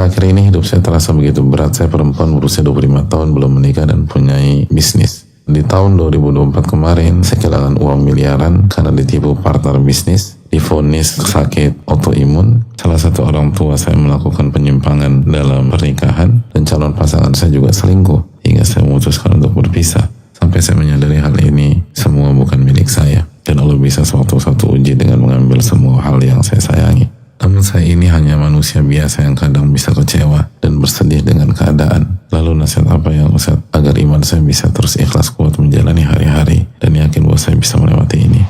Akhir-akhir ini hidup saya terasa begitu berat. Saya perempuan berusia 25 tahun, belum menikah dan punyai bisnis. Di tahun 2024 kemarin, saya kehilangan uang miliaran karena ditipu partner bisnis, divonis sakit autoimun. Salah satu orang tua saya melakukan penyimpangan dalam pernikahan, dan calon pasangan saya juga selingkuh, hingga saya memutuskan untuk berpisah. Sampai saya menyadari hal ini semua bukan milik saya, dan Allah bisa sewaktu-waktu uji dengan mengambil semua hal yang saya sayangi. Namun saya ini hanya manusia biasa yang kadang bisa kecewa dan bersedih dengan keadaan. Lalu nasihat apa yang Ustaz agar iman saya bisa terus ikhlas kuat menjalani hari-hari dan yakin bahwa saya bisa melewati ini?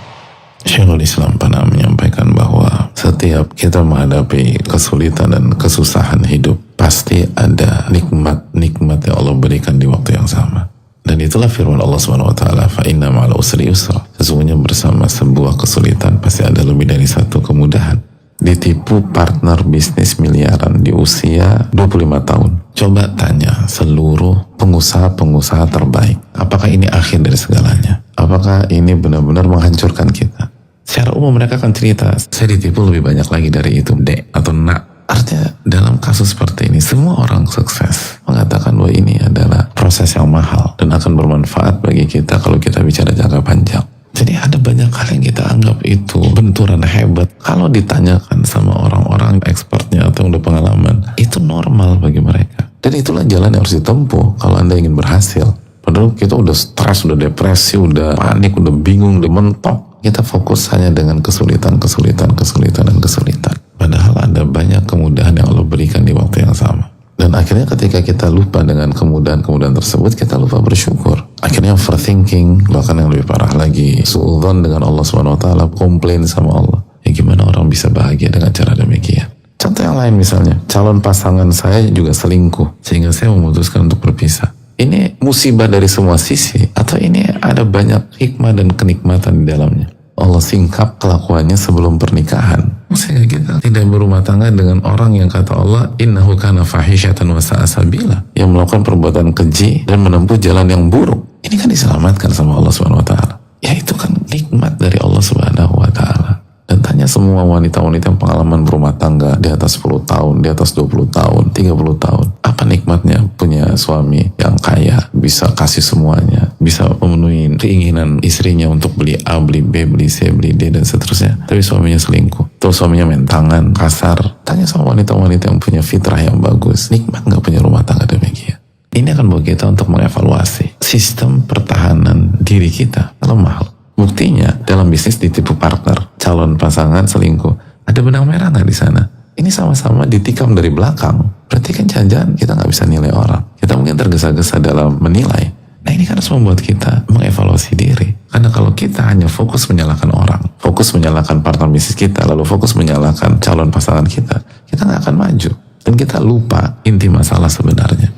Syekhul Islam pernah menyampaikan bahwa setiap kita menghadapi kesulitan dan kesusahan hidup, pasti ada nikmat-nikmat yang Allah berikan di waktu yang sama. Dan itulah firman Allah SWT, fa inna ma'al usri yusra. Sesungguhnya bersama sebuah kesulitan pasti ada lebih dari satu kemudahan. Ditipu partner bisnis miliaran di usia 25 tahun. Coba tanya seluruh pengusaha-pengusaha terbaik, apakah ini akhir dari segalanya? Apakah ini benar-benar menghancurkan kita? Secara umum mereka akan cerita, saya ditipu lebih banyak lagi dari itu, dek atau nak. Artinya dalam kasus seperti ini, semua orang sukses mengatakan bahwa ini adalah proses yang mahal dan akan bermanfaat bagi kita kalau kita bicara jangka panjang. Jadi ada banyak hal yang kita anggap itu benturan hebat. Kalau ditanyakan sama orang-orang expertnya atau yang udah pengalaman, itu normal bagi mereka. Dan itulah jalan yang harus ditempuh kalau Anda ingin berhasil. Padahal kita udah stres, udah depresi, udah panik, udah bingung, udah mentok. Kita fokus hanya dengan kesulitan. Padahal ada banyak kemudahan yang Allah berikan di waktu yang sama. Dan akhirnya ketika kita lupa dengan kemudahan-kemudahan tersebut, kita lupa bersyukur. Akhirnya overthinking, bahkan yang lebih parah lagi, suudzon dengan Allah SWT, komplain sama Allah. Ya gimana orang bisa bahagia dengan cara demikian? Contoh yang lain misalnya, calon pasangan saya juga selingkuh, sehingga saya memutuskan untuk berpisah. Ini musibah dari semua sisi, atau ini ada banyak hikmah dan kenikmatan di dalamnya? Allah singkap kelakuannya sebelum pernikahan, sehingga kita tidak berumah tangga dengan orang yang kata Allah innahu kana fahisyatan wa sa'a sabila, yang melakukan perbuatan keji dan menempuh jalan yang buruk. Ini kan diselamatkan sama Allah SWT. Ya itu kan nikmat dari Allah SWT. Dan tanya semua wanita-wanita yang pengalaman berumah tangga di atas 10 tahun, di atas 20 tahun, 30 tahun. Apa nikmatnya punya suami yang kaya, bisa kasih semuanya, bisa memenuhi keinginan istrinya untuk beli A, beli B, beli C, beli D, dan seterusnya. Tapi suaminya selingkuh. Terus suaminya main tangan, kasar. Tanya sama wanita-wanita yang punya fitrah yang bagus. Nikmat gak punya rumah tangga demikian? Ini akan membawa kita untuk mengevaluasi sistem pertahanan diri kita lemah. Buktinya dalam bisnis ditipu partner, calon pasangan selingkuh. Ada benang merah nggak di sana? Ini sama-sama ditikam dari belakang. Berarti kan jangan-jangan kita nggak bisa nilai orang. Kita mungkin tergesa-gesa dalam menilai. Nah ini kan harus membuat kita mengevaluasi diri. Karena kalau kita hanya fokus menyalahkan orang, fokus menyalahkan partner bisnis kita, lalu fokus menyalahkan calon pasangan kita nggak akan maju. Dan kita lupa inti masalah sebenarnya.